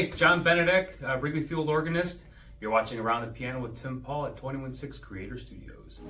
Hey, it's John Benedeck, Wrigley Field Organist. You're watching Around the Piano with Tim Paul at 216 Creator Studios.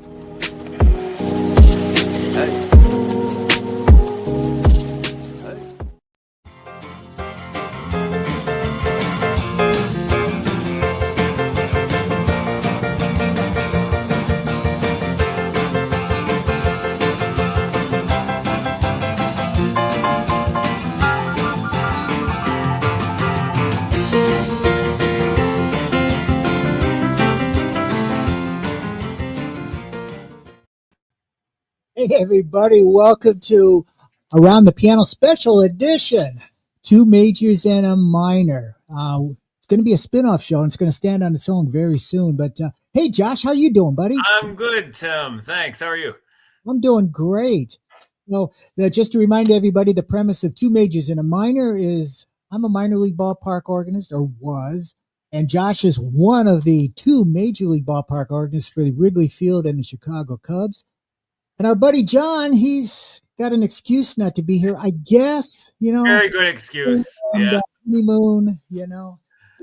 Hey everybody, welcome to Around the Piano Special Edition. 2 majors and a minor. It's going to be a spin-off show and it's going to stand on its own very soon. But hey Josh, how you doing, buddy? I'm good, Tim. Thanks. How are you? I'm doing great. Just to remind everybody, the premise of 2 majors and a minor is I'm a minor league ballpark organist, or was, and Josh is one of the 2 major league ballpark organists for the Wrigley Field and the Chicago Cubs. And our buddy John, he's got an excuse not to be here, I guess, Very good excuse. Yeah. Honeymoon,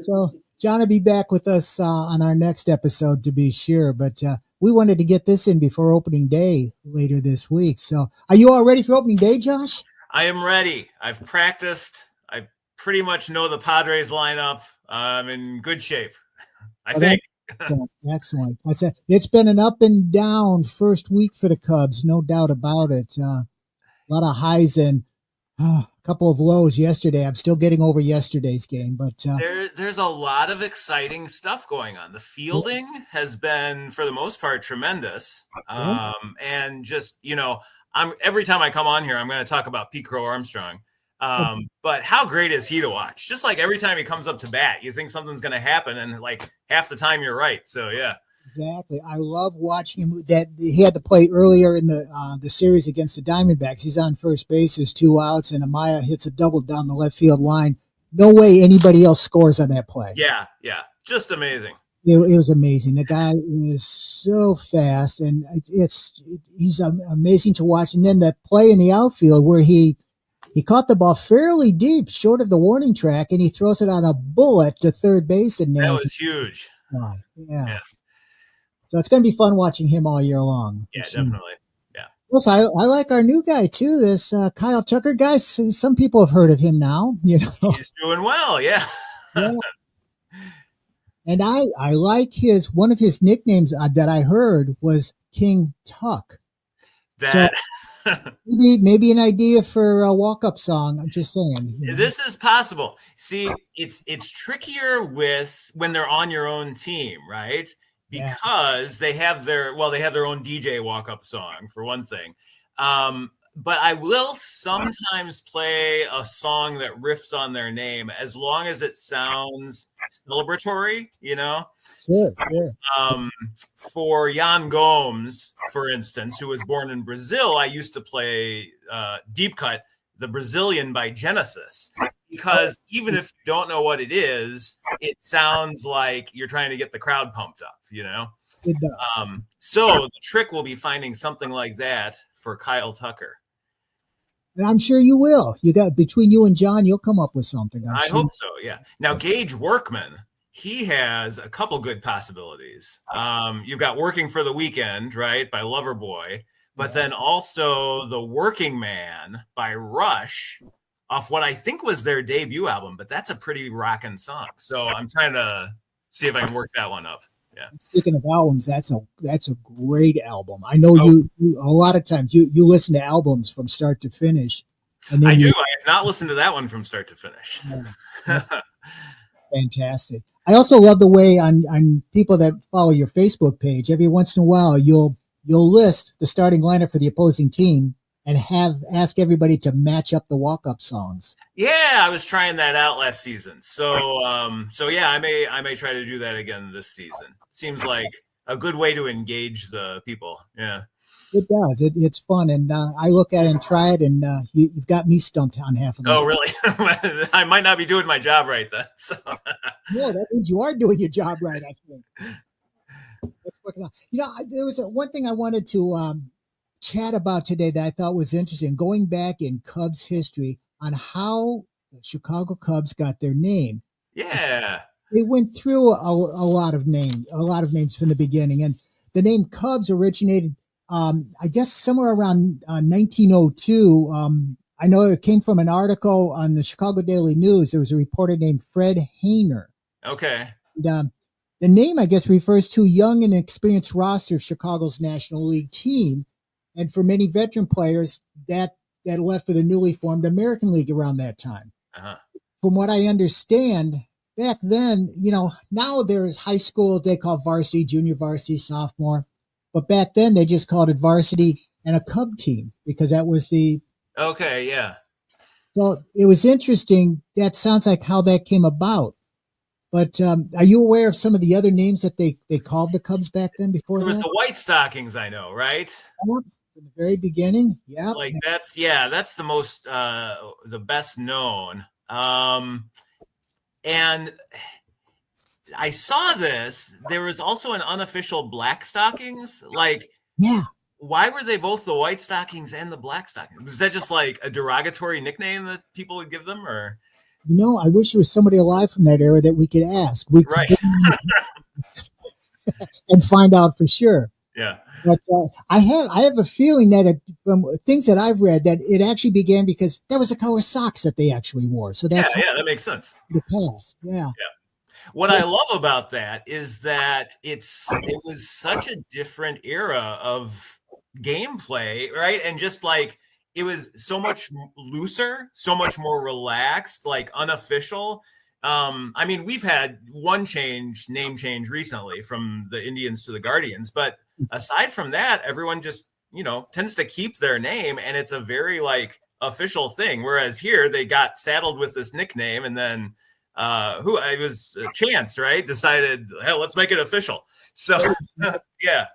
So John will be back with us on our next episode to be sure. But we wanted to get this in before opening day later this week. So are you all ready for opening day, Josh? I am ready. I've practiced. I pretty much know the Padres lineup. I'm in good shape, I think. Excellent. It's been an up and down first week for the Cubs, no doubt about it. A lot of highs and a couple of lows yesterday. I'm still getting over yesterday's game, but there's a lot of exciting stuff going on. The fielding has been, for the most part, tremendous. And just, every time I come on here, I'm going to talk about Pete Crow Armstrong. But how great is he to watch? Just like every time he comes up to bat, you think something's going to happen, and like half the time you're right. So yeah, exactly. I love watching him. That he had to play earlier in the series against the Diamondbacks. He's on first base. There's 2 outs, and Amaya hits a double down the left field line. No way anybody else scores on that play. Yeah, just amazing. It was amazing. The guy is so fast, and he's amazing to watch. And then the play in the outfield where he caught the ball fairly deep, short of the warning track, and he throws it on a bullet to third base and nails it. That was huge. Yeah. So it's going to be fun watching him all year long. Yeah, definitely. Yeah. Plus, I like our new guy too. This Kyle Tucker guy. Some people have heard of him now. He's doing well. Yeah. And I like one of his nicknames that I heard was King Tuck. Maybe an idea for a walk-up song. I'm just saying. This is possible. See, it's trickier when they're on your own team, right? Because they have their own DJ walk-up song, for one thing. But I will sometimes play a song that riffs on their name as long as it sounds celebratory, Sure. For Jan Gomes, for instance, who was born in Brazil, I used to play Deep Cut, the Brazilian by Genesis, because even if you don't know what it is, it sounds like you're trying to get the crowd pumped up, It does. So the trick will be finding something like that for Kyle Tucker. And I'm sure you will. Between you and John, you'll come up with something. I hope so. Yeah. Now, Gage Workman, he has a couple good possibilities. You've got Working for the Weekend, right, by Loverboy, but then also The Working Man by Rush, off what I think was their debut album, but that's a pretty rockin' song. So I'm trying to see if I can work that one up. Yeah. Speaking of albums, that's a great album. I know you a lot of times you listen to albums from start to finish. And then I do. I have not listened to that one from start to finish. Fantastic. I also love the way on people that follow your Facebook page, every once in a while you'll list the starting lineup for the opposing team and ask everybody to match up the walk-up songs. Yeah, I was trying that out last season. So yeah, I may try to do that again this season. Seems like a good way to engage the people. Yeah. It does. It's fun, and I look at it and try it, and you've got me stumped on half of them. Oh, really? I might not be doing my job right then. So. Yeah, that means you are doing your job right, I think. It's working out. There was one thing I wanted to chat about today that I thought was interesting, going back in Cubs history on how the Chicago Cubs got their name. Yeah. They went through a lot of names from the beginning, and the name Cubs originated, I guess, somewhere around 1902. I know it came from an article on the Chicago Daily News. There was a reporter named Fred Hayner. Okay. And, the name, I guess, refers to a young and experienced roster of Chicago's National League team, and for many veteran players that left for the newly formed American League around that time. Uh-huh. From what I understand, back then, now there's high school, they call varsity, junior varsity, sophomore. But back then, they just called it varsity and a Cub team because that was the. Okay, yeah. So it was interesting. That sounds like how that came about. But are you aware of some of the other names that they called the Cubs back then before There was that? the White Stockings, I know, right? From the very beginning? Yeah. Like that's the most the best known. And I saw this. There was also an unofficial Black Stockings. Like, yeah. Why were they both the White Stockings and the Black Stockings? Was that just like a derogatory nickname that people would give them, or? I wish there was somebody alive from that era that we could ask. We could and find out for sure. Yeah. But I have a feeling that from things that I've read that it actually began because that was the color socks that they actually wore. So that's that makes sense. The past. Yeah. What I love about that is that it was such a different era of gameplay, right? And just like it was so much looser, so much more relaxed, like unofficial. I mean, we've had one name change recently from the Indians to the Guardians, but aside from that, everyone just, tends to keep their name, and it's a very like official thing. Whereas here they got saddled with this nickname, and then it was Chance, right? Decided, hell, let's make it official. So yeah.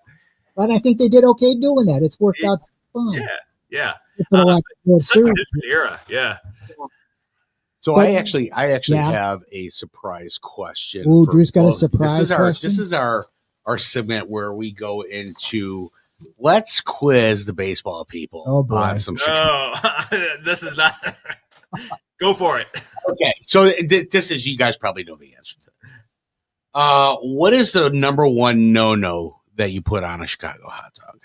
But I think they did okay doing that. It's worked out fine. Yeah. Such a different era. Yeah. So I actually have a surprise question. Oh, Drew's got a surprise question. This is our segment where we go into let's quiz the baseball people on some shit. This is not. Go for it. Okay, so this is, you guys probably know the answer to. What is the number one no that you put on a Chicago hot dog?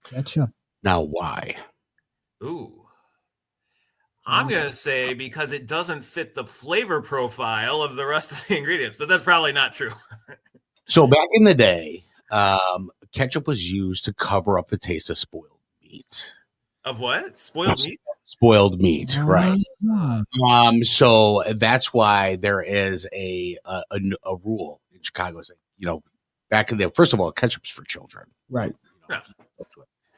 Ketchup. Now, why? Ooh. I'm going to say because it doesn't fit the flavor profile of the rest of the ingredients, but that's probably not true. So back in the day, ketchup was used to cover up the taste of spoiled meat. Of what? Spoiled meat? Spoiled meat, right. So that's why there is a rule in Chicago. Back in the, first of all, ketchup's for children. Right.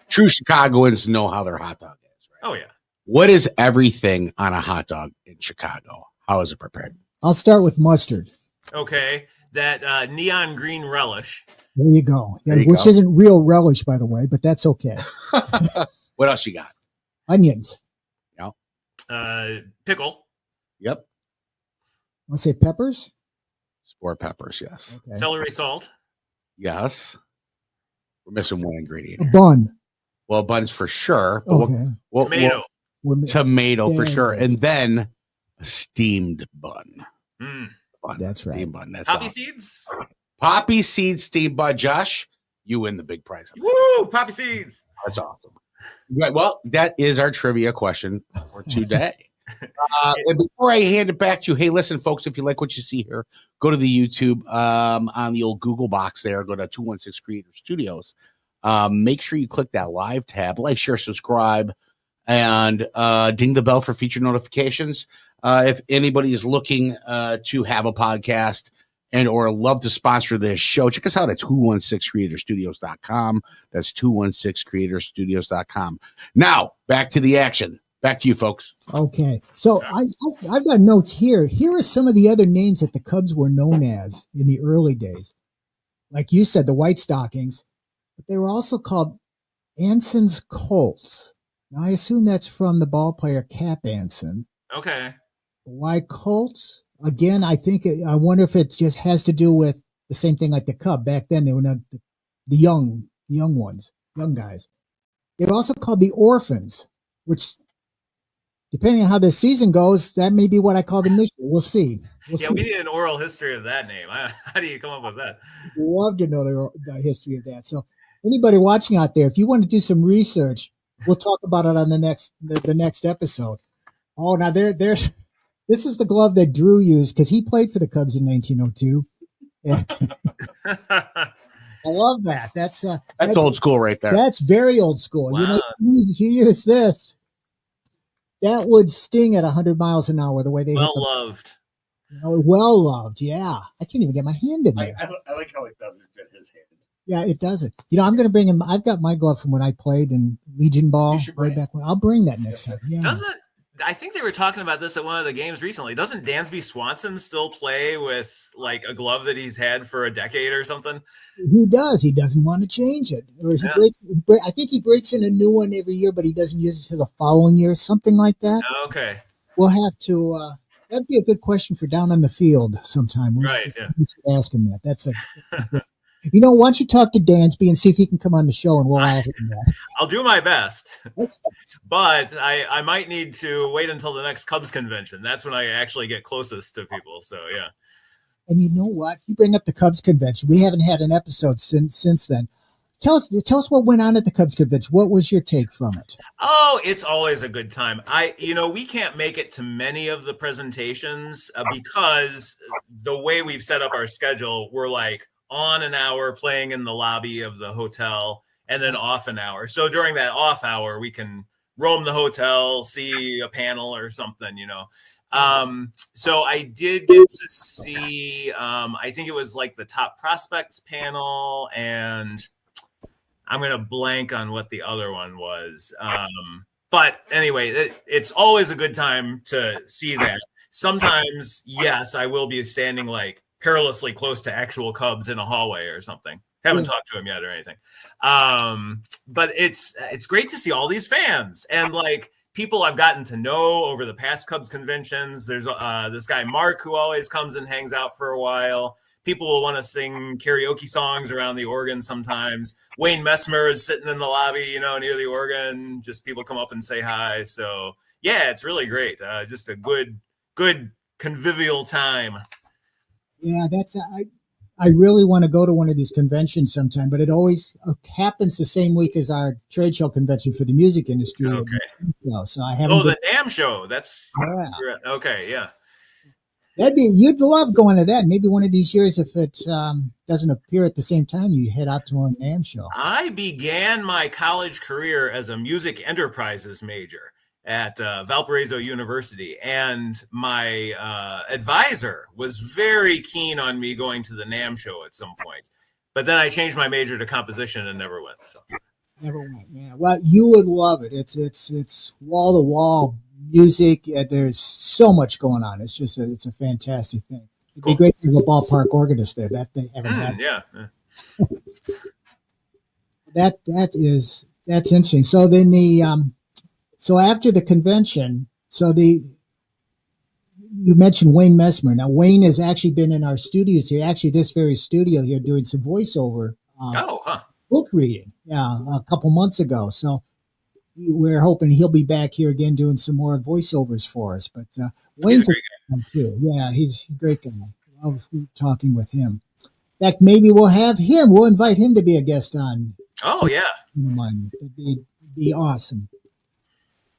True Chicagoans know how their hot dog is, right? Oh, yeah. What is everything on a hot dog in Chicago? How is it prepared? I'll start with mustard. Okay. That neon green relish. There you go. Yeah, which isn't real relish, by the way, but that's okay. What else you got? Onions. Yeah. Pickle. Yep. Want to say peppers? Sport peppers, yes. Okay. Celery salt. Yes. We're missing one ingredient. A bun. Well, buns for sure. Okay. Tomato. Tomato for sure. And then a steamed bun. That's right. Steamed bun. That's Poppy awesome. seeds. Poppy seeds steamed bun. Josh, you win the big prize. Woo! Poppy seeds. That's awesome. Right. Well, that is our trivia question for today. And before I hand it back to you, hey, listen, folks, if you like what you see here, go to the YouTube on the old Google box there. Go to 216 Creator Studios. Make sure you click that live tab, like, share, subscribe, and ding the bell for future notifications. If anybody is looking to have a podcast and or love to sponsor this show, check us out at 216creatorstudios.com. That's 216creatorstudios.com. Now, back to the action. Back to you, folks. Okay. So I've got notes here. Here are some of the other names that the Cubs were known as in the early days. Like you said, the White Stockings, but they were also called Anson's Colts. Now, I assume that's from the ball player Cap Anson. Okay. Why Colts? Again, I wonder if it just has to do with the same thing like the Cub. Back then, they were not the young ones, young guys. They were also called the Orphans, which depending on how their season goes, that may be what I call them this year. We'll see. Yeah, we need an oral history of that name. How do you come up with that? Love to know the history of that. So anybody watching out there, if you want to do some research, we'll talk about it on the next episode. Oh, now there's this is the glove that Drew used because he played for the Cubs in 1902. Yeah. I love that. That's old school right there. That's very old school. Wow. You know, you use this. That would sting at 100 miles an hour the way they hit the, loved. you know, well loved. Yeah. I can't even get my hand in there. I like how it doesn't fit his hand. Yeah, it doesn't. You know, I'm going to bring him. I've got my glove from when I played in Legion Ball way back when. I'll bring that next time. Yeah. I think they were talking about this at one of the games recently. Doesn't Dansby Swanson still play with like a glove that he's had for a decade or something? He does. He doesn't want to change it. Or I think he breaks in a new one every year, but he doesn't use it till the following year, something like that. Okay. We'll have to. That'd be a good question for down on the field sometime. We should ask him that. That's a. You know, why don't you talk to Dansby and see if he can come on the show, and we'll ask him that. I'll do my best, but I might need to wait until the next Cubs convention. That's when I actually get closest to people. So yeah. And you know what? You bring up the Cubs convention. We haven't had an episode since then. Tell us what went on at the Cubs convention. What was your take from it? Oh, it's always a good time. We can't make it to many of the presentations because the way we've set up our schedule, we're like on an hour playing in the lobby of the hotel and then off an hour. So during that off hour, we can roam the hotel, see a panel or something, you know. So I did get to see, I think it was like the top prospects panel, and I'm going to blank on what the other one was. But anyway, it's always a good time to see that. Sometimes, yes, I will be standing like perilously close to actual Cubs in a hallway or something. Haven't talked to him yet or anything. But it's great to see all these fans and like people I've gotten to know over the past Cubs conventions. There's this guy, Mark, who always comes and hangs out for a while. People will want to sing karaoke songs around the organ sometimes. Wayne Messmer is sitting in the lobby, you know, near the organ. Just people come up and say hi. So yeah, it's really great. Just a good convivial time. Yeah, I really want to go to one of these conventions sometime, but it always happens the same week as our trade show convention for the music industry. Okay. So I haven't. The NAMM show. That's okay. Yeah. You'd love going to that. Maybe one of these years, if it doesn't appear at the same time, you head out to a NAMM show. I began my college career as a music enterprises major at Valparaiso University, and my advisor was very keen on me going to the NAMM show at some point. But then I changed my major to composition and never went. So never went. Yeah. Well, you would love it. It's wall to wall music. There's so much going on. It's just it's a fantastic thing. It'd be great to have a ballpark organist there. That they haven't had. Yeah. That's interesting. So then so after the convention, you mentioned Wayne Messmer. Now Wayne has actually been in our studios here, actually this very studio here, doing some voiceover book reading. Yeah, a couple months ago. So we're hoping he'll be back here again doing some more voiceovers for us. But Wayne's a great guy too. Yeah, he's a great guy. Love talking with him. In fact, maybe we'll invite him to be a guest on. Oh yeah, it'd be awesome.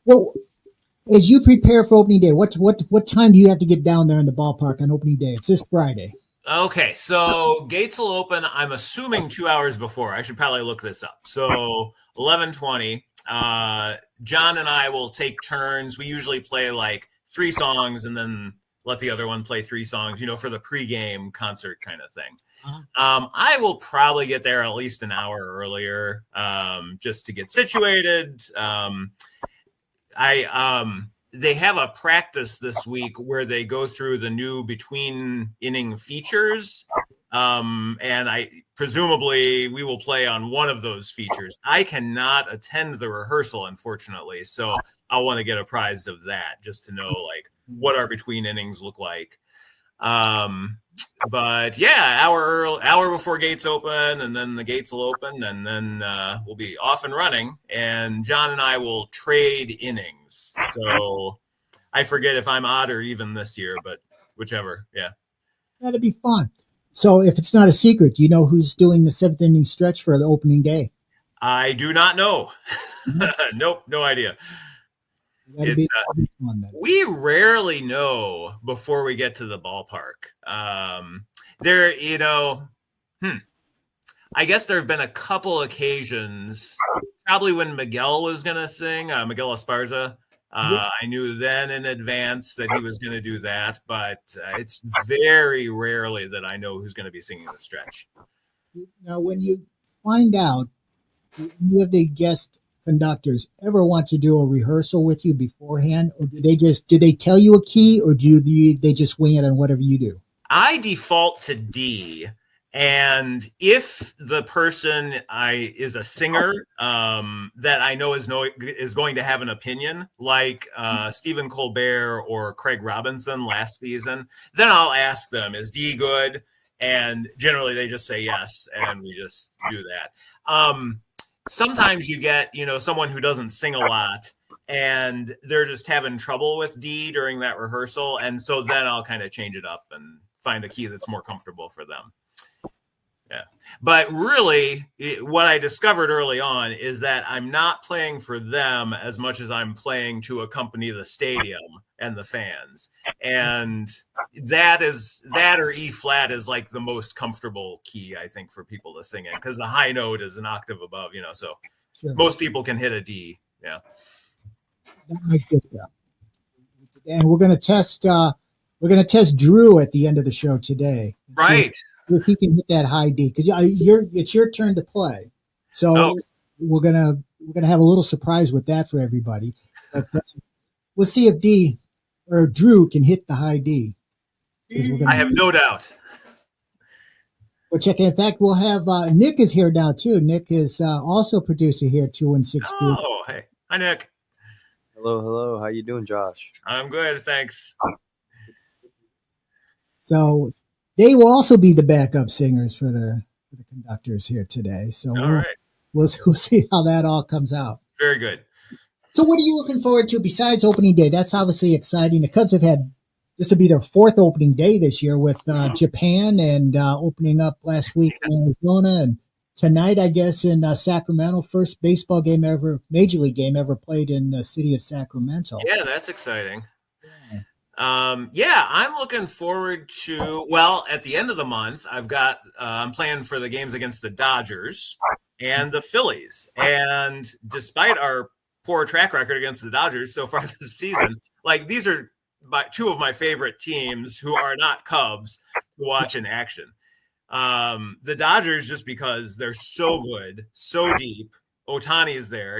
Well, as you prepare for opening day, what time do you have to get down there in the ballpark on opening day? It's this Friday. Okay, so gates will open, I'm assuming 2 hours before. I should probably look this up. So 11:20. John and I will take turns. We usually play like 3 songs and then let the other one play 3 songs, for the pregame concert kind of thing. I will probably get there at least an hour earlier, just to get situated. They have a practice this week where they go through the new between inning features. And presumably we will play on one of those features. I cannot attend the rehearsal, unfortunately. So I'll want to get apprised of that just to know like what our between innings look like. But yeah, hour before gates open, and then the gates will open, and then we'll be off and running. And John and I will trade innings. So I forget if I'm odd or even this year, but whichever. Yeah. That'd be fun. So if it's not a secret, do you know who's doing the 7th inning stretch for the opening day? I do not know. Nope, no idea. That'd be fun then. We rarely know before we get to the ballpark. There, I guess there have been a couple occasions, probably when Miguel was going to sing, Miguel Esparza. I knew then in advance that he was going to do that, but it's very rarely that I know who's going to be singing the stretch. Now, when you find out, do any of the guest conductors ever want to do a rehearsal with you beforehand, or do they tell you a key, or do they just wing it on whatever you do? I default to D. And if the person is a singer that I know is going to have an opinion, like Stephen Colbert or Craig Robinson last season, then I'll ask them, is D good? And generally they just say yes, and we just do that. Sometimes you get, someone who doesn't sing a lot, and they're just having trouble with D during that rehearsal. And so then I'll kind of change it up and find a key that's more comfortable for them. Yeah. But really, what I discovered early on is that I'm not playing for them as much as I'm playing to accompany the stadium and the fans. And that or E flat is like the most comfortable key, I think, for people to sing in, because the high note is an octave above, so sure. Most people can hit a D. Yeah. That might get that. And we're going to test Drew at the end of the show today. Right. If he can hit that high D, because it's your turn to play, so we're gonna have a little surprise with that for everybody. But we'll see if D or Drew can hit the high D. I have no doubt. Well, check. In fact, we'll have Nick is here now too. Nick is also a producer here at 216. Oh, hey, hi Nick. Hello. How you doing, Josh? I'm good, thanks. So. They will also be the backup singers for the conductors here today. So we'll see how that all comes out. Very good. So what are you looking forward to besides opening day? That's obviously exciting. The Cubs have had this will be their 4th opening day this year with Japan and opening up last week in Arizona, and tonight, I guess, in Sacramento, first baseball game ever, major league game ever played in the city of Sacramento. Yeah, that's exciting. I'm looking forward to, at the end of the month, I'm playing for the games against the Dodgers and the Phillies. And despite our poor track record against the Dodgers so far this season, these are two of my favorite teams who are not Cubs to watch in action. The Dodgers, just because they're so good, so deep. Ohtani is there,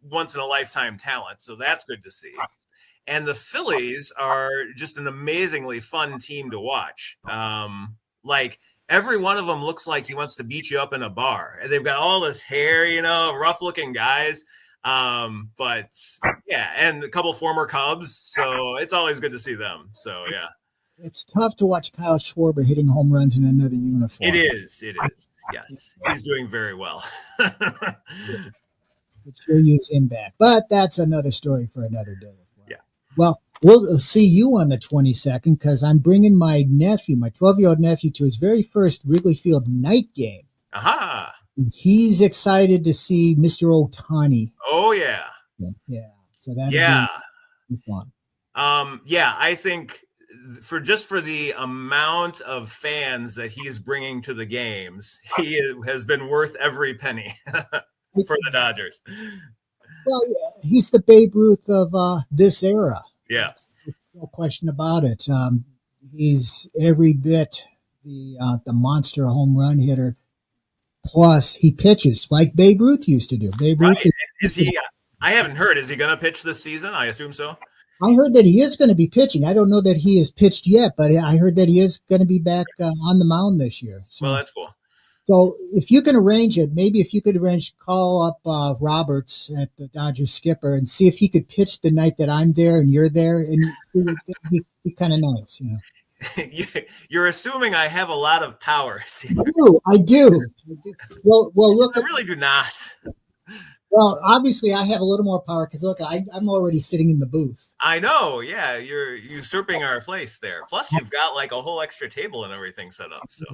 once in a lifetime talent. So that's good to see. And the Phillies are just an amazingly fun team to watch. Every one of them looks like he wants to beat you up in a bar. And they've got all this hair, rough looking guys. And a couple former Cubs. So it's always good to see them. So, yeah. It's tough to watch Kyle Schwarber hitting home runs in another uniform. It is. Yes. He's doing very well. We'll sure use him back. But that's another story for another day. Well, we'll see you on the 22nd because I'm bringing my 12-year-old nephew, to his very first Wrigley Field night game. Aha! He's excited to see Mr. Ohtani. Oh, yeah. Yeah. So that'll be fun. I think for the amount of fans that he's bringing to the games, he has been worth every penny for the Dodgers. Well, he's the Babe Ruth of this era. Yeah. No question about it. He's every bit the monster home run hitter. Plus, he pitches like Babe Ruth used to do. Babe Ruth is he? I haven't heard. Is he going to pitch this season? I assume so. I heard that he is going to be pitching. I don't know that he has pitched yet, but I heard that he is going to be back on the mound this year. So. Well, that's cool. So if you can arrange it, maybe if you could call up Roberts at the Dodgers skipper and see if he could pitch the night that I'm there and you're there, and it'd be kind of nice, You're assuming I have a lot of powers. I do. Well, look. I really do not. Well, obviously, I have a little more power because look, I'm already sitting in the booth. I know. Yeah, you're usurping our place there. Plus, you've got like a whole extra table and everything set up. So,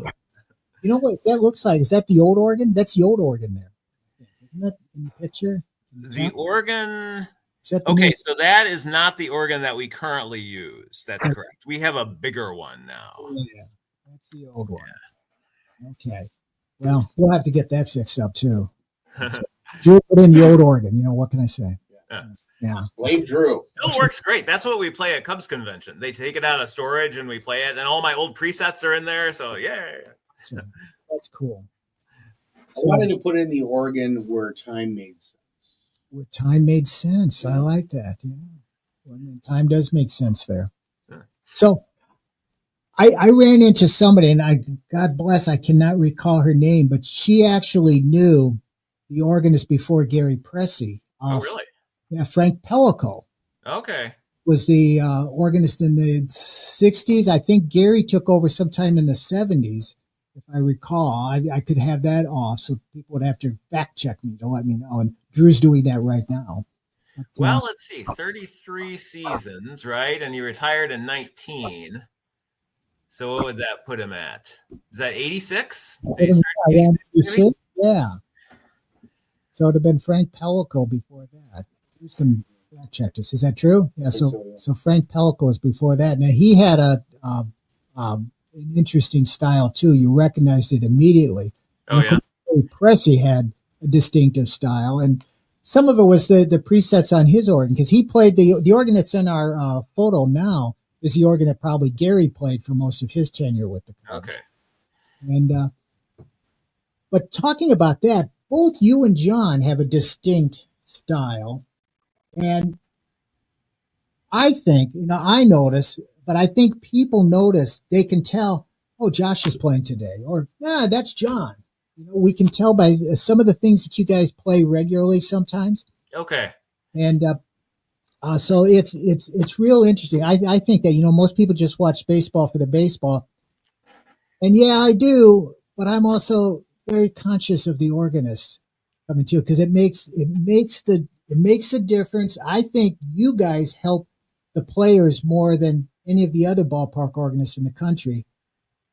You know what that looks like? Is that the old organ? That's the old organ there. Isn't that in the picture? the organ. Is that the Okay, new- so that is not the organ that we currently use. That's correct. We have a bigger one now. Yeah, that's the old one. Okay. Well, we'll have to get that fixed up too. Drew put in the old organ. You know, what can I say? Yeah. Blame Drew. Still works great. That's what we play at Cubs convention. They take it out of storage and we play it, and all my old presets are in there. So yeah. So, that's cool. I So, wanted to put in the organ where time made sense. where time made sense. I like that. Yeah. When time does make sense there. Yeah. So I ran into somebody, and God bless, I cannot recall her name, but she actually knew the organist before Gary Pressey. Oh, really? Yeah, Frank Pellico Okay. was the organist in the 60s. I think Gary took over sometime in the 70s, if I recall. I could have that off, so people would have to fact check me to let me know. And Drew's doing that right now. But, Well, let's see. 33 seasons, right? And he retired in 19. So what would that put him at? Is that 86? yeah. So it would have been Frank Pellico before that. Who's going to fact check this? Is that true? Yeah. So Frank Pellico is before that. Now he had an interesting style too. You recognized it immediately. Oh, yeah. Gary Pressey had a distinctive style, and some of it was the presets on his organ, because he played the organ that's in our photo now is the organ that probably Gary played for most of his tenure with the Cubs. Okay. And but talking about that, both you and John have a distinct style, and I think, I notice, but I think people notice, they can tell, oh, Josh is playing today, or that's John. We can tell by some of the things that you guys play regularly sometimes. Okay. And so it's real interesting. I think that, most people just watch baseball for the baseball. And yeah, I do, but I'm also very conscious of the organist coming too, because it makes a difference. I think you guys help the players more than any of the other ballpark organists in the country,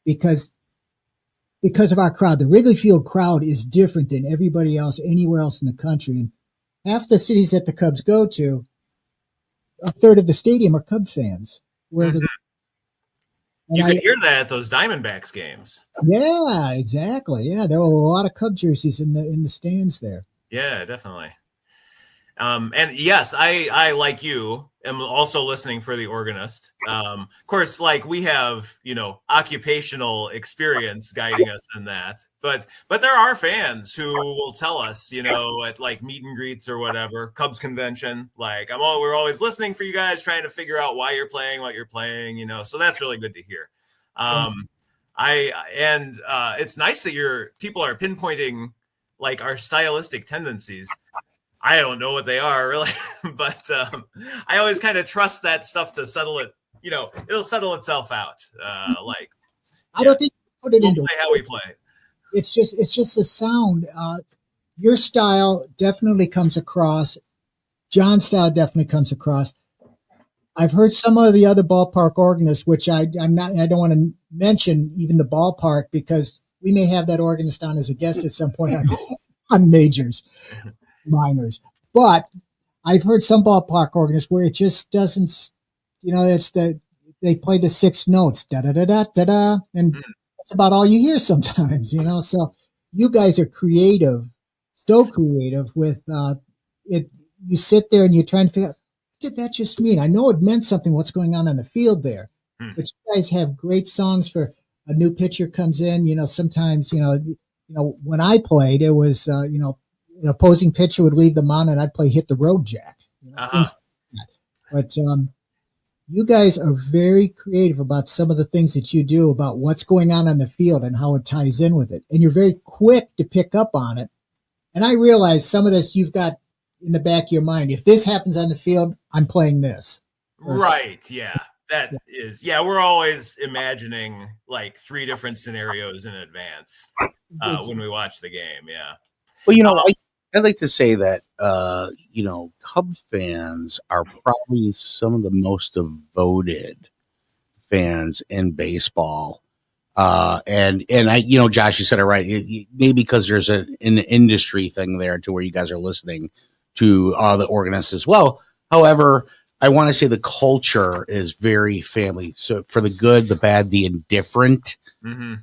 because of our crowd. The Wrigley Field crowd is different than everybody else anywhere else in the country. And half the cities that the Cubs go to, a third of the stadium are Cub fans. Wherever You can hear that at those Diamondbacks games. Yeah, exactly. Yeah, there were a lot of Cub jerseys in the stands there. Yeah, definitely. And yes, I like you am also listening for the organist. Of course, like we have, occupational experience guiding us in that, but there are fans who will tell us, at like meet and greets or whatever, Cubs convention, like we're always listening for you guys, trying to figure out why you're playing, what you're playing, so that's really good to hear. It's nice that people are pinpointing like our stylistic tendencies. I don't know what they are really, but I always kind of trust that stuff to settle it. It'll settle itself out. I don't think you put it into how we play. It's just the sound. Your style definitely comes across. John's style definitely comes across. I've heard some of the other ballpark organists, which I don't want to mention even the ballpark, because we may have that organist on as a guest at some point on majors. Minors, but I've heard some ballpark organists where it just doesn't, they play the 6 notes, da da da da da da, and that's about all you hear sometimes, So you guys are creative, so creative with it. You sit there and you're trying to figure out, what did that just mean? I know it meant something. What's going on the field there? But you guys have great songs for a new pitcher comes in. Sometimes when I played, it was an opposing pitcher would leave the mound and I'd play Hit the Road Jack. Things like that. But you guys are very creative about some of the things that you do, about what's going on the field and how it ties in with it. And you're very quick to pick up on it. And I realize some of this you've got in the back of your mind. If this happens on the field, I'm playing this. Right. Yeah. We're always imagining like 3 different scenarios in advance when we watch the game. Yeah. Well, I'd like to say that Cubs fans are probably some of the most devoted fans in baseball. And I, Josh, you said it right. Maybe because there's an industry thing there to where you guys are listening to the organists as well. However, I want to say the culture is very family. So for the good, the bad, the indifferent, Mm-hmm.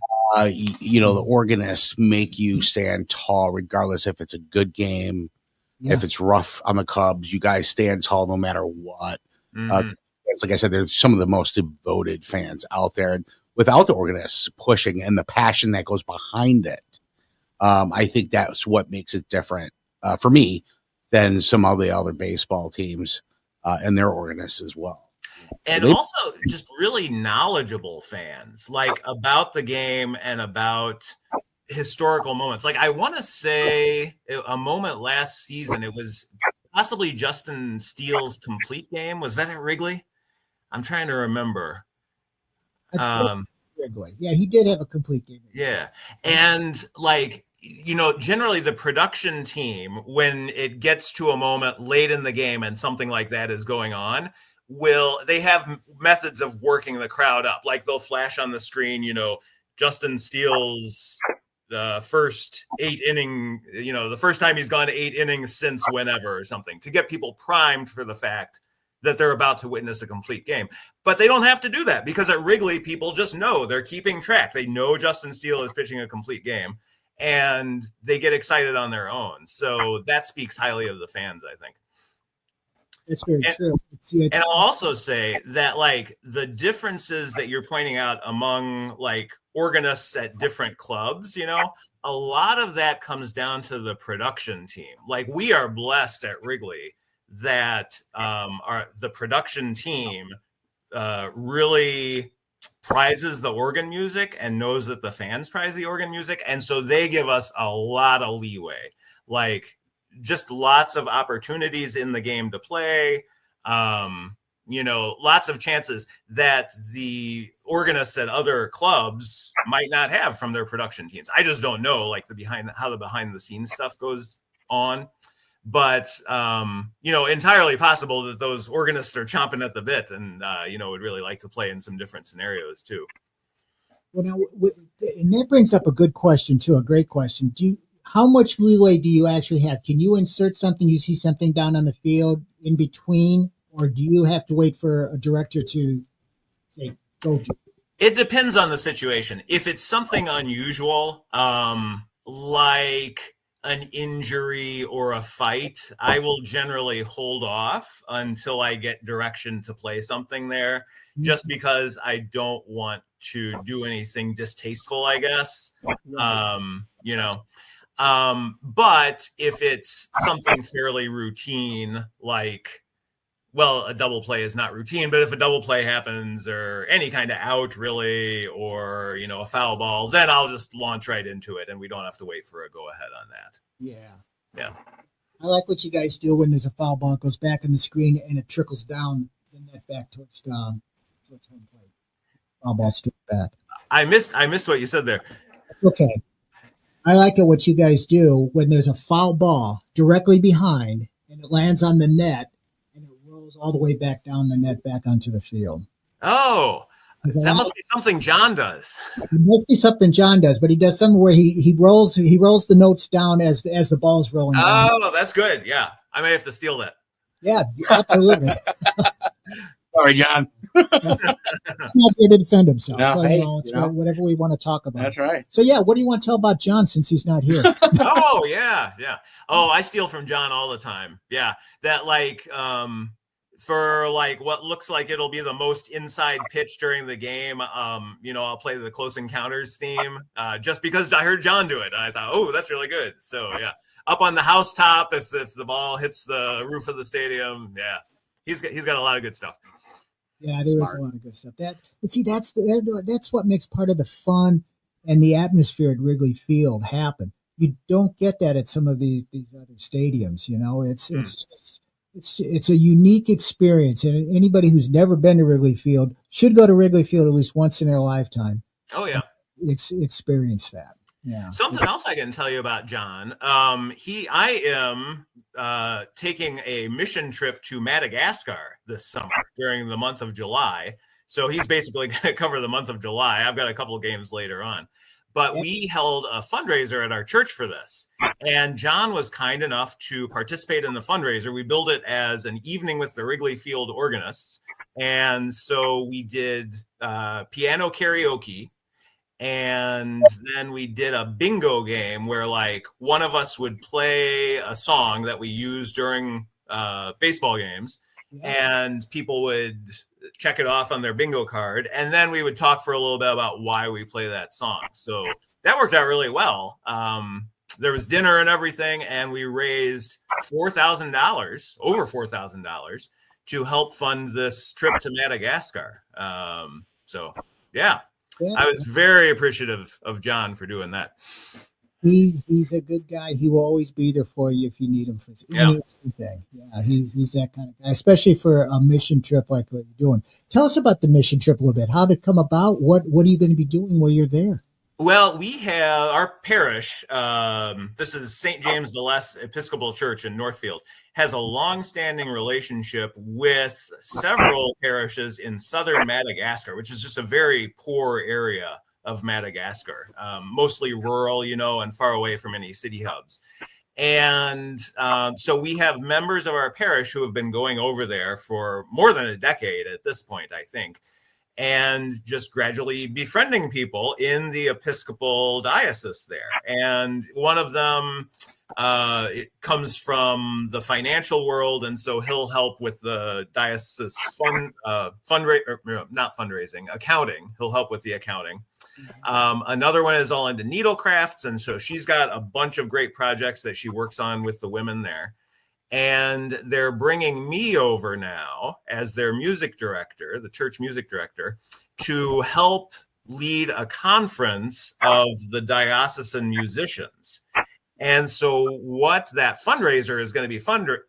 The organists make you stand tall, regardless if it's a good game, if it's rough on the Cubs. You guys stand tall no matter what. Mm-hmm. It's like I said, there's some of the most devoted fans out there. And without the organists pushing and the passion that goes behind it, I think that's what makes it different for me than some of the other baseball teams and their organists as well. And also just really knowledgeable fans, like about the game and about historical moments. Like I want to say a moment last season, it was possibly Justin Steele's complete game. Was that at Wrigley? I'm trying to remember. Wrigley. Yeah, he did have a complete game. Yeah. And like, generally the production team, when it gets to a moment late in the game and something like that is going on, they have methods of working the crowd up. Like they'll flash on the screen, Justin Steele's the first 8 inning, the first time he's gone to 8 innings since whenever or something, to get people primed for the fact that they're about to witness a complete game. But they don't have to do that because at Wrigley, people just know they're keeping track. They know Justin Steele is pitching a complete game and they get excited on their own. So that speaks highly of the fans, I think. That's very true. And I'll also say that like the differences that you're pointing out among like organists at different clubs, a lot of that comes down to the production team. Like we are blessed at Wrigley that the production team really prizes the organ music and knows that the fans prize the organ music. And so they give us a lot of leeway, like just lots of opportunities in the game to play, lots of chances that the organists at other clubs might not have from their production teams. I just don't know like how the behind the scenes stuff goes on. But, entirely possible that those organists are chomping at the bit and, would really like to play in some different scenarios too. Well, now, and that brings up a good question too, a great question. How much leeway do you actually have? Can you insert something, you see something down on the field in between, or do you have to wait for a director to say, go to? It depends on the situation. If it's something unusual, like an injury or a fight, I will generally hold off until I get direction to play something there, just because I don't want to do anything distasteful, I guess. But if it's something fairly routine, like, well, a double play is not routine, but if a double play happens or any kind of out really, or, a foul ball, then I'll just launch right into it and we don't have to wait for a go ahead on that. Yeah. I like what you guys do when there's a foul ball, it goes back in the screen and it trickles down the net back towards home plate. Foul ball straight back. I missed what you said there. It's okay. I like it what you guys do when there's a foul ball directly behind and it lands on the net and it rolls all the way back down the net back onto the field. Oh, that must be something John does. It must be something John does, but he does something where he rolls the notes down as the ball's rolling down. Oh, that's good. Yeah, I may have to steal that. Yeah, absolutely. Sorry, John. It's not here to defend himself. No, whatever we want to talk about. That's right. So, what do you want to tell about John since he's not here? Oh, yeah. Oh, I steal from John all the time. Yeah, that for what looks like it'll be the most inside pitch during the game. I'll play the Close Encounters theme just because I heard John do it. And I thought, oh, that's really good. So, yeah, up on the housetop, if the ball hits the roof of the stadium, yeah, he's got a lot of good stuff. Yeah, there is a lot of good stuff. That's what makes part of the fun and the atmosphere at Wrigley Field happen. You don't get that at some of these other stadiums. It's a unique experience, and anybody who's never been to Wrigley Field should go to Wrigley Field at least once in their lifetime. Oh yeah, experience that. Yeah. Something else I can tell you about John. I am taking a mission trip to Madagascar this summer during the month of July. So he's basically going to cover the month of July. I've got a couple of games later on. But we held a fundraiser at our church for this. And John was kind enough to participate in the fundraiser. We billed it as an evening with the Wrigley Field Organists. And so we did piano karaoke. And then we did a bingo game where like one of us would play a song that we use during baseball games, and people would check it off on their bingo card. And then we would talk for a little bit about why we play that song. So that worked out really well. There was dinner and everything, and we raised $4,000, over $4,000 to help fund this trip to Madagascar. So yeah. I was very appreciative of John for doing that. He's a good guy. He will always be there for you if you need him for anything. Yeah, he's that kind of guy, especially for a mission trip like what you're doing. Tell us about the mission trip a little bit. How did it come about? What are you going to be doing while you're there? Well, we have our parish. This is St. James the Less Episcopal Church in Northfield. Has a long-standing relationship with several parishes in southern Madagascar, which is just a very poor area of Madagascar, mostly rural, and far away from any city hubs. And so we have members of our parish who have been going over there for more than a decade at this point, I think, and just gradually befriending people in the Episcopal diocese there. And one of them, it comes from the financial world, and so he'll help with the diocese accounting. He'll help with the accounting. Another one is all into needlecrafts, and so she's got a bunch of great projects that she works on with the women there. And they're bringing me over now as their music director, the church music director, to help lead a conference of the diocesan musicians. And so what that fundraiser is going to be funding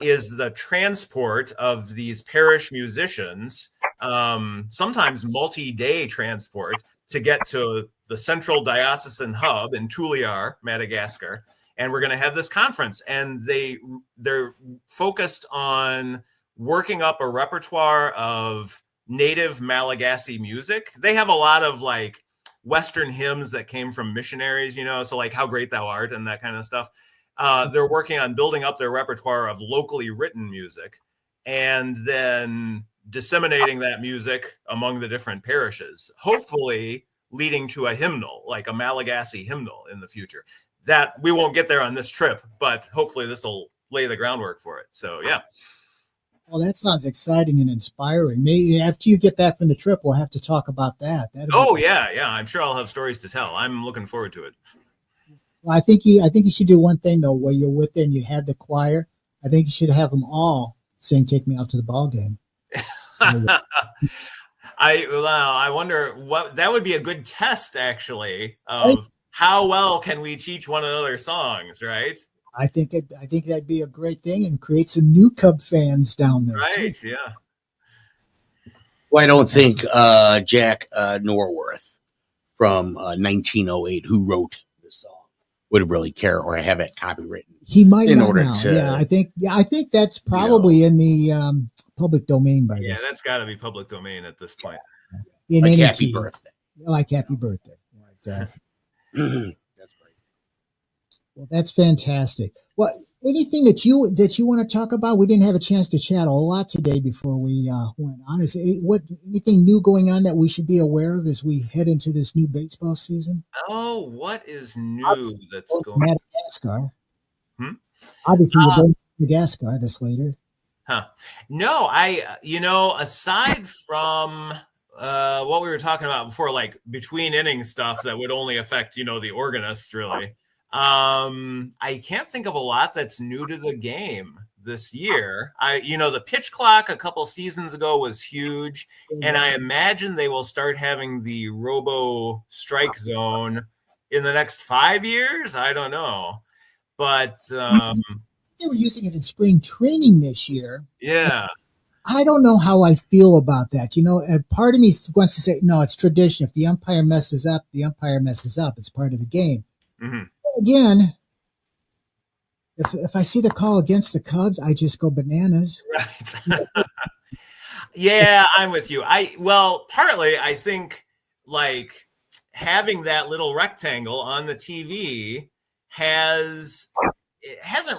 is the transport of these parish musicians, sometimes multi-day transport, to get to the central diocesan hub in Tuliar, Madagascar. And we're going to have this conference, and they're focused on working up a repertoire of native Malagasy music. They have a lot of like Western hymns that came from missionaries, so like How Great Thou Art and that kind of stuff. They're working on building up their repertoire of locally written music and then disseminating that music among the different parishes, hopefully leading to a hymnal, like a Malagasy hymnal in the future. That we won't get there on this trip, but hopefully this will lay the groundwork for it. So, yeah. Well, that sounds exciting and inspiring. Maybe after you get back from the trip, we'll have to talk about that. Yeah. I'm sure I'll have stories to tell. I'm looking forward to it. Well, I think you should do one thing though. While you're with them, you had the choir. I think you should have them all sing "Take Me Out to the Ball Game." I wonder what that would be a good test, actually, of how well can we teach one another songs, right? I think that'd be a great thing and create some new Cub fans down there. Right, too. yeah. Well, I don't think Jack Norworth from 1908, who wrote this song, would really care or have it copywritten. He might in not order now. to. Yeah, I think that's probably in the public domain by this. Yeah, that's got to be public domain at this point. In Like any Happy key. Birthday. Like Happy Birthday. Yeah, exactly. That's great. Well, that's fantastic. Well, anything that you want to talk about? We didn't have a chance to chat a lot today before we went on. Is anything new going on that we should be aware of as we head into this new baseball season? Oh, what is new that's Well, going Madagascar. Hmm? Obviously, you're going to Madagascar this later. Huh. No, aside from what we were talking about before, like between inning stuff that would only affect, the organists really. I can't think of a lot that's new to the game this year. The pitch clock a couple seasons ago was huge, and I imagine they will start having the robo strike zone in the next 5 years. I don't know, but they were using it in spring training this year. yeah. I don't know how I feel about that. And part of me wants to say, no, it's tradition. If the umpire messes up, the umpire messes up. It's part of the game. Mm-hmm. Again, if I see the call against the Cubs, I just go bananas. Right. Yeah, I'm with you. Partly I think like having that little rectangle on the TV hasn't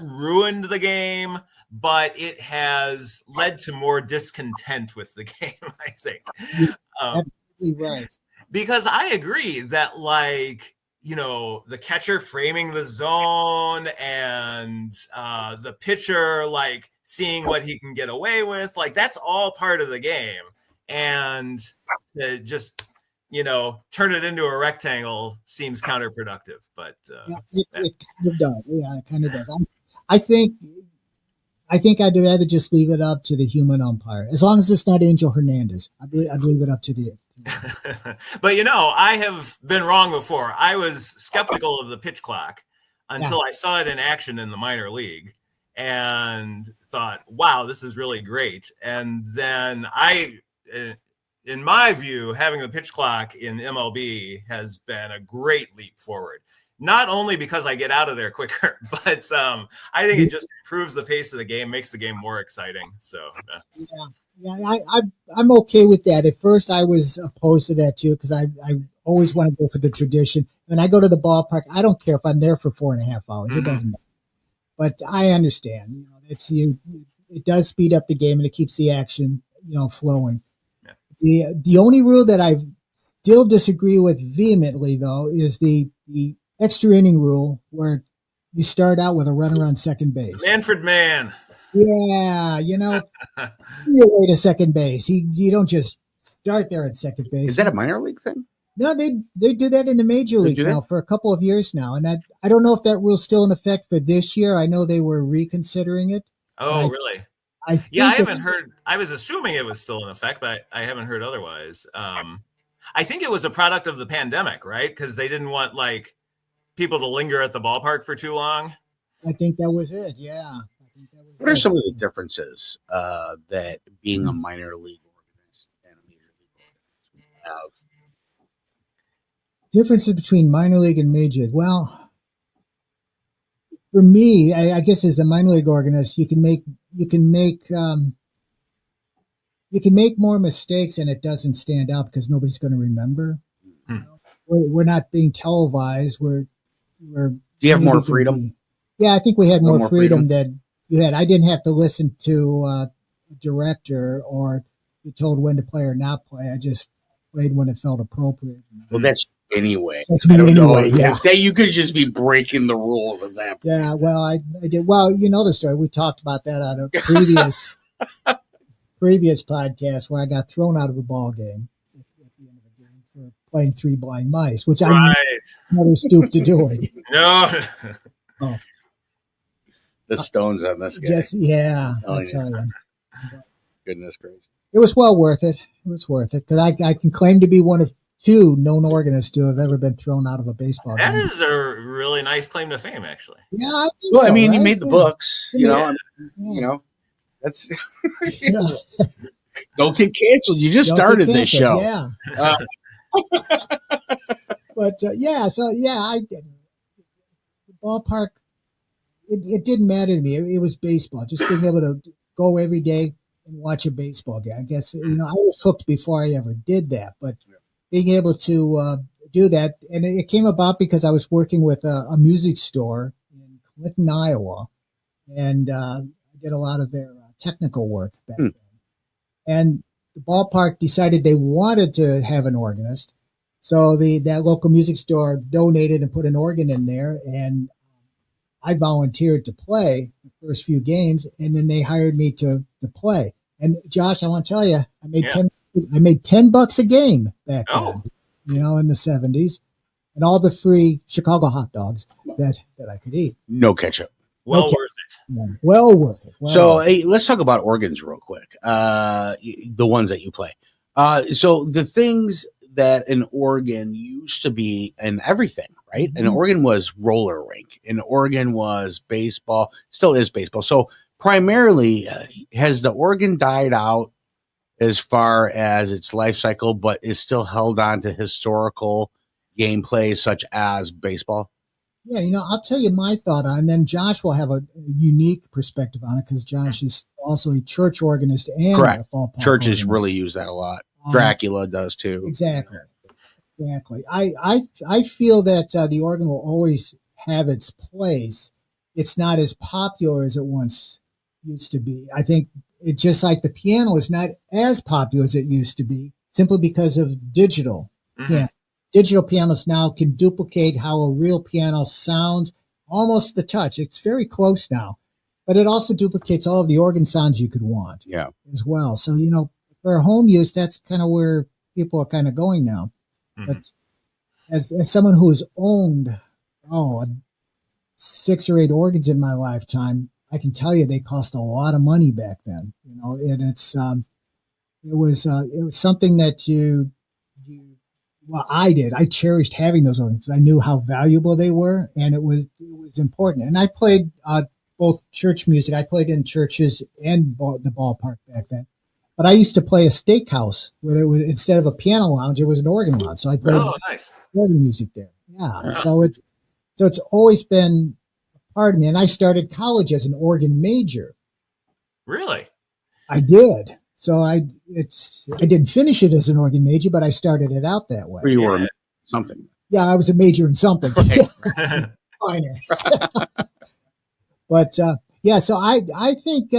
ruined the game, but it has led to more discontent with the game, I think. Absolutely right. Because I agree that the catcher framing the zone and the pitcher seeing what he can get away with, that's all part of the game. And to just turn it into a rectangle seems counterproductive. But it kind of does. Yeah, it kind of does. I think I'd rather just leave it up to the human umpire, as long as it's not Angel Hernandez. I'd leave it up to the. But I have been wrong before. I was skeptical of the pitch clock until I saw it in action in the minor league and thought, wow, this is really great. And then in my view, having the pitch clock in MLB has been a great leap forward. Not only because I get out of there quicker, but I think it just improves the pace of the game, makes the game more exciting. So I'm okay with that. At first, I was opposed to that too because I always want to go for the tradition. When I go to the ballpark, I don't care if I'm there for 4.5 hours; it doesn't matter. But I understand. It does speed up the game and it keeps the action flowing. Yeah. The only rule that I still disagree with vehemently, though, is the extra inning rule where you start out with a runner on second base. Manfred Mann. Yeah, you wait to second base. You don't just start there at second base. Is that a minor league thing? No, they do that in the major leagues now for a couple of years now, and I don't know if that rule's still in effect for this year. I know they were reconsidering it. Oh, really? I haven't heard. I was assuming it was still in effect, but I haven't heard otherwise. I think it was a product of the pandemic, right? Because they didn't want people to linger at the ballpark for too long. I think that was it. Yeah. What are some of the differences that being a minor league organist and a major league organist have? Differences between minor league and major league. Well, for me, I guess as a minor league organist, you can make more mistakes and it doesn't stand out because nobody's going to remember. We're not being televised. Do you have more freedom? Yeah, I think we had more freedom than you had. I didn't have to listen to a director or be told when to play or not play. I just played when it felt appropriate. Well, that's anyway. That's me anyway. Yeah, you could just be breaking the rules of that. Yeah, well, I did. Well, you know the story. We talked about that on a previous podcast where I got thrown out of a ball game at the end of the game for playing Three Blind Mice, which I never stooped to doing. No. Oh. The stones on this guy. Just, yeah, I'll tell you. Goodness gracious. It was well worth it. It was worth it because I can claim to be one of 2 known organists to have ever been thrown out of a baseball game. That is a really nice claim to fame, actually. Yeah, I mean, right? You made the books. That's don't get canceled. You just started this show. Yeah. But I did. The ballpark. It didn't matter to me. It was baseball. Just being able to go every day and watch a baseball game. I guess I was hooked before I ever did that. But being able to do that, and it came about because I was working with a music store in Clinton, Iowa, and I did a lot of their technical work back then. And the ballpark decided they wanted to have an organist, so that local music store donated and put an organ in there, and I volunteered to play the first few games, and then they hired me to play. And Josh, I want to tell you, I made $10 a game back then, in the 70s, and all the free Chicago hot dogs that I could eat. No ketchup. Well worth it. Well worth it. Hey, let's talk about organs real quick. The ones that you play. So the things that an organ used to be in everything. Right? An organ was roller rink. An organ was baseball, still is baseball. So primarily, has the organ died out as far as its life cycle, but is still held on to historical gameplay such as baseball? Yeah, I'll tell you my thought on it, and then Josh will have a unique perspective on it because Josh is also a church organist and Correct. a ballpark Churches organist. really use that a lot. Dracula does too. Exactly. I feel that the organ will always have its place. It's not as popular as it once used to be. I think it just like the piano is not as popular as it used to be simply because of digital. Yeah. Digital pianos now can duplicate how a real piano sounds, almost the touch. It's very close now, but it also duplicates all of the organ sounds you could want as well. So, for home use, that's kind of where people are kind of going now. But as someone who has owned, 6 or 8 organs in my lifetime, I can tell you they cost a lot of money back then, and it was something that I did. I cherished having those organs. I knew how valuable they were, and it was important. And I played both church music. I played in churches and the ballpark back then. But I used to play a steakhouse where it was, instead of a piano lounge, it was an organ lounge. So I played organ music there. Yeah. So it's always been a part of me. And I started college as an organ major. Really? I did. So I didn't finish it as an organ major, but I started it out that way. You were something. Yeah, I was a major in something. Right. Minor. But so I think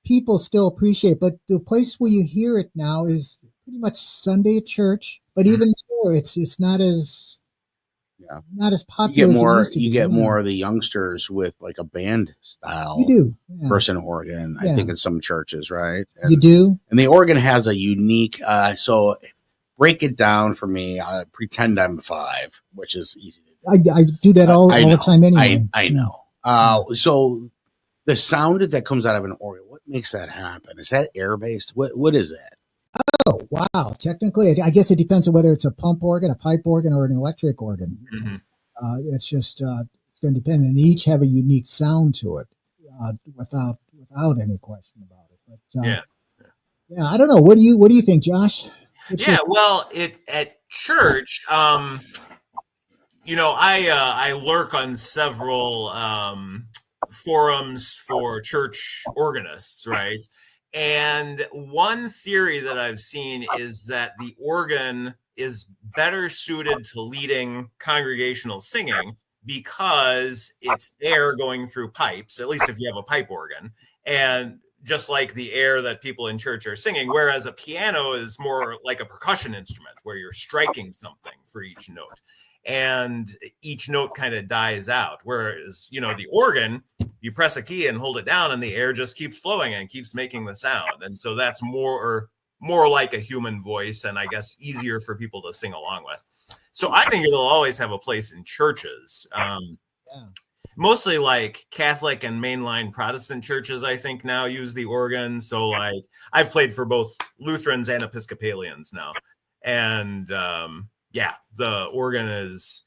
people still appreciate it, but the place where you hear it now is pretty much Sunday at church. But even more, it's not as popular. You get more of the youngsters with like a band style. You do versus an organ. I think in some churches, right? And, you do. And the organ has a unique. So break it down for me. Pretend I'm 5, which is easy to do. I do that all the time anyway. I know. So the sound that comes out of an organ, what makes that happen? Is that air based? What is that? Oh, wow. Technically, I guess it depends on whether it's a pump organ, a pipe organ, or an electric organ. It's just, it's going to depend. And each have a unique sound to it without any question about it. But I don't know. What do you think, Josh? Well, at church, I lurk on several forums for church organists, right? And one theory that I've seen is that the organ is better suited to leading congregational singing because it's air going through pipes, at least if you have a pipe organ, and just like the air that people in church are singing, whereas a piano is more like a percussion instrument where you're striking something for each note. And each note kind of dies out. Whereas, the organ, you press a key and hold it down and the air just keeps flowing and keeps making the sound. And so that's more like a human voice and I guess easier for people to sing along with. So I think it'll always have a place in churches. Mostly like Catholic and mainline Protestant churches, I think now use the organ. So like I've played for both Lutherans and Episcopalians now. And, the organ is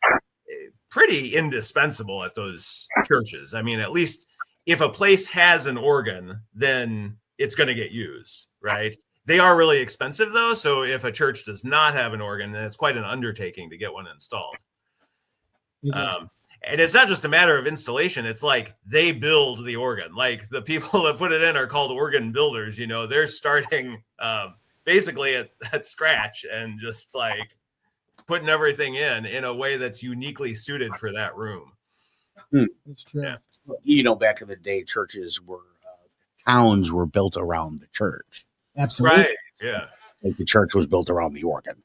pretty indispensable at those churches. I mean, at least if a place has an organ, then it's going to get used, right? They are really expensive, though. So if a church does not have an organ, then it's quite an undertaking to get one installed. And it's not just a matter of installation. It's like they build the organ. Like the people that put it in are called organ builders. They're starting basically at scratch and just like putting everything in a way that's uniquely suited for that room. It's true. Yeah. Back in the day, churches towns were built around the church. Absolutely. Right. Yeah. Like the church was built around the organ.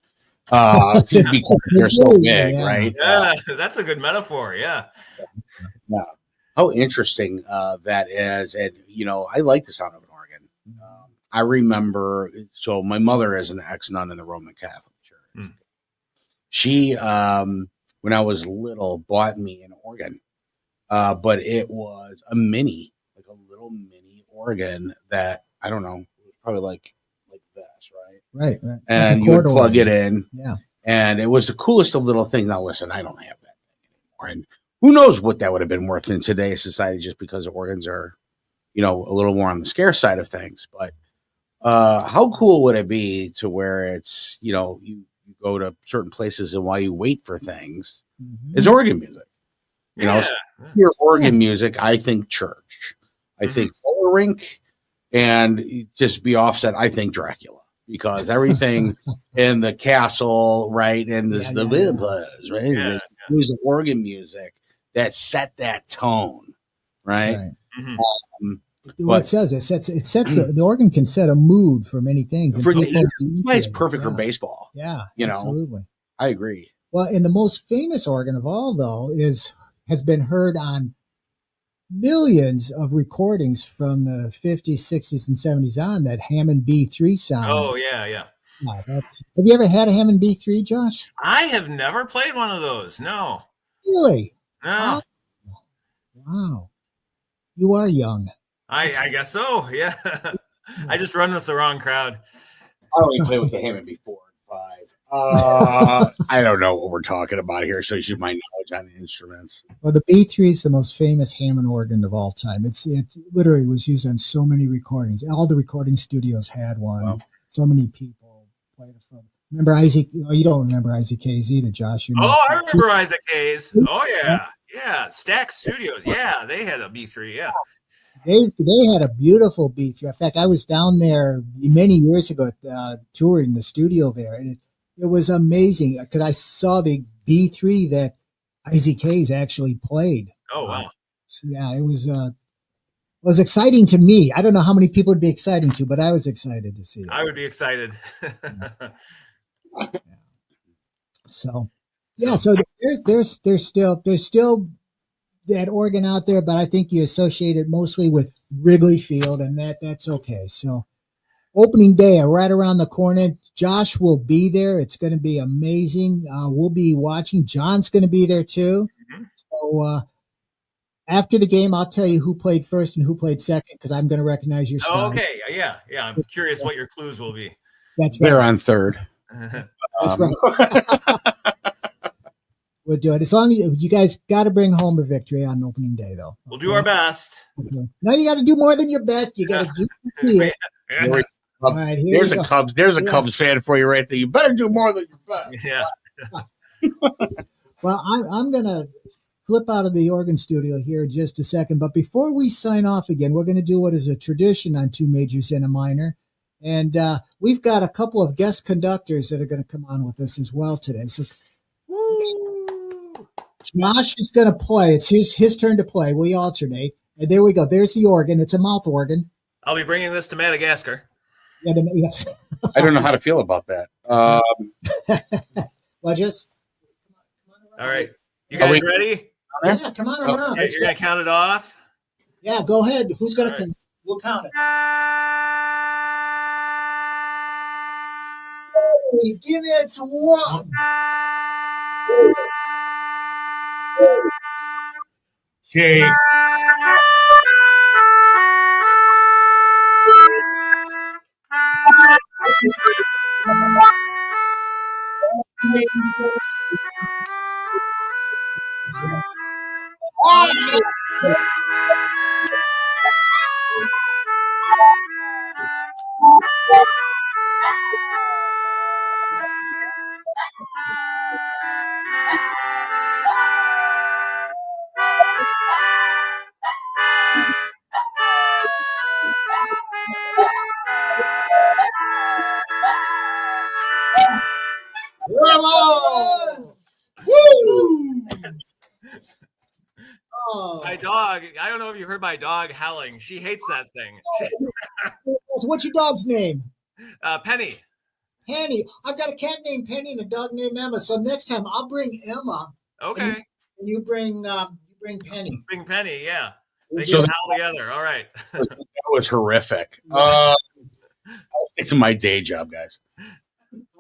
Because they're so big, right? Yeah, that's a good metaphor. Yeah. Yeah. How interesting that is. And, I like the sound of an organ. I remember, so my mother is an ex-nun in the Roman Catholic Church. She, when I was little, bought me an organ, but it was a little mini organ that, I don't know, probably like this, right? Right. And you would plug it in. Yeah. And it was the coolest of little things. Now, listen, I don't have that thing anymore. And who knows what that would have been worth in today's society just because organs are, a little more on the scarce side of things. But how cool would it be to where it's, you go to certain places and while you wait for things, it's organ music. Your organ music, I think church. I think roller rink, and just be offset, I think Dracula. Because everything in the castle, right, and the vampires, right? Yeah. There's organ music that set that tone, right? What it says, it sets the organ can set a mood for many things. And it's perfect for baseball. Yeah, absolutely. I agree. Well, and the most famous organ of all, though, has been heard on millions of recordings from the 50s, 60s, and 70s on, that Hammond B3 sound. Oh, yeah. Have you ever had a Hammond B3, Josh? I have never played one of those. No. Really? No. Wow. You are young. I guess so. Yeah. I just run with the wrong crowd. I only played with the Hammond B4 and 5. I don't know what we're talking about here, so you should my knowledge on instruments. Well, the B3 is the most famous Hammond organ of all time. It literally was used on so many recordings. All the recording studios had one. Wow. So many people played it from. Remember Isaac? Oh, you don't remember Isaac Hayes either, Josh. I remember Isaac Hayes. Oh, yeah. Stack Studios. Yeah, they had a B3. Yeah. They had a beautiful B3. In fact, I was down there many years ago touring the studio there, and it was amazing because I saw the B3 that Isaac Hayes actually played. Oh, wow. It was exciting to me. I don't know how many people would be exciting to, but I was excited to see that. I would be excited. So there's still that organ out there, but I think you associate it mostly with Wrigley Field, and that's okay. So opening day right around the corner. Josh will be there. It's going to be amazing. We'll be watching. John's going to be there too. So after the game, I'll tell you who played first and who played second, because I'm going to recognize your style. Okay. Yeah. I'm curious what your clues will be. That's right. They're on third. That's right. We'll do it. As long as you guys got to bring home a victory on opening day, though. We'll do our best. Okay. No, you got to do more than your best. You got to guarantee it. All right, there's a Cubs. There's a Cubs fan for you right there. You better do more than your best. Yeah. Well, I'm gonna flip out of the organ studio here in just a second, but before we sign off again, we're going to do what is a tradition on Two Majors and a Minor, and we've got a couple of guest conductors that are going to come on with us as well today. So. Josh is going to play. It's his turn to play. We alternate. And there we go. There's the organ. It's a mouth organ. I'll be bringing this to Madagascar. Yeah, I don't know how to feel about that. Well, just all right. You guys ready? Yeah, come on around. Okay, you're going to count it off? Yeah, go ahead. Who's going to count? We'll count it. Give it one. Shake. My dog, I don't know if you heard my dog howling. She hates that thing. So what's your dog's name? Penny. Penny. I've got a cat named Penny and a dog named Emma. So next time I'll bring Emma. Okay. And you bring Penny. Bring Penny, yeah. They can howl together. All right. That was horrific. I'll stick to my day job, guys.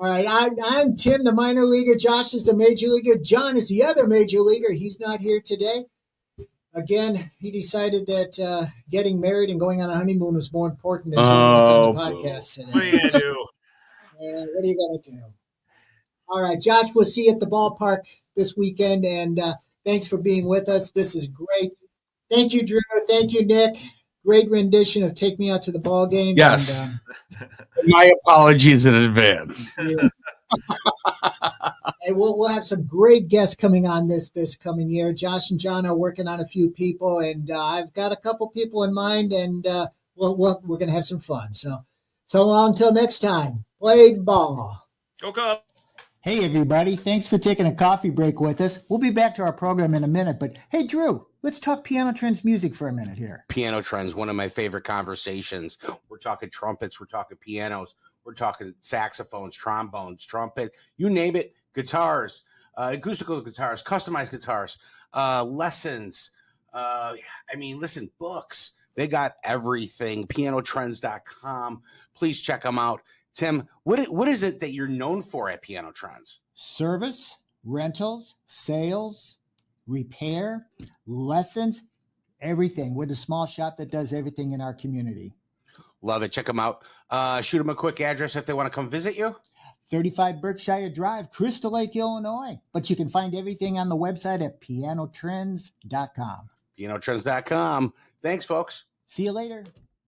All right, I'm Tim, the minor leaguer. Josh is the major leaguer. John is the other major leaguer. He's not here today. Again, he decided that getting married and going on a honeymoon was more important than doing on the podcast today. What are you going to do? What are you going to do? All right, Josh, we'll see you at the ballpark this weekend, and thanks for being with us. This is great. Thank you, Drew. Thank you, Nick. great rendition of "Take Me Out to the Ball Game." Yes. And, My apologies in advance. yeah. And we'll have some great guests coming on this coming year. Josh and John are working on a few people, and I've got a couple people in mind, and we're going to have some fun. So long till next time. Play ball. Go Cubs. Hey, everybody. Thanks for taking a coffee break with us. We'll be back to our program in a minute. But hey, Drew, let's talk Piano Trends music for a minute here. Piano trends, one of my favorite conversations. We're talking trumpets, we're talking pianos, we're talking saxophones, trombones, trumpet, you name it, guitars, acoustical guitars, customized guitars, lessons. Listen, books. They got everything. Pianotrends.com. Please check them out. Tim, what is it that you're known for at Piano Trends? Service, rentals, sales, repair, lessons, everything. We're the small shop that does everything in our community. Love it. Check them out. Shoot them a quick address if they want to come visit you. 35 Berkshire Drive, Crystal Lake, Illinois. But you can find everything on the website at pianotrends.com. Pianotrends.com. Thanks, folks. See you later.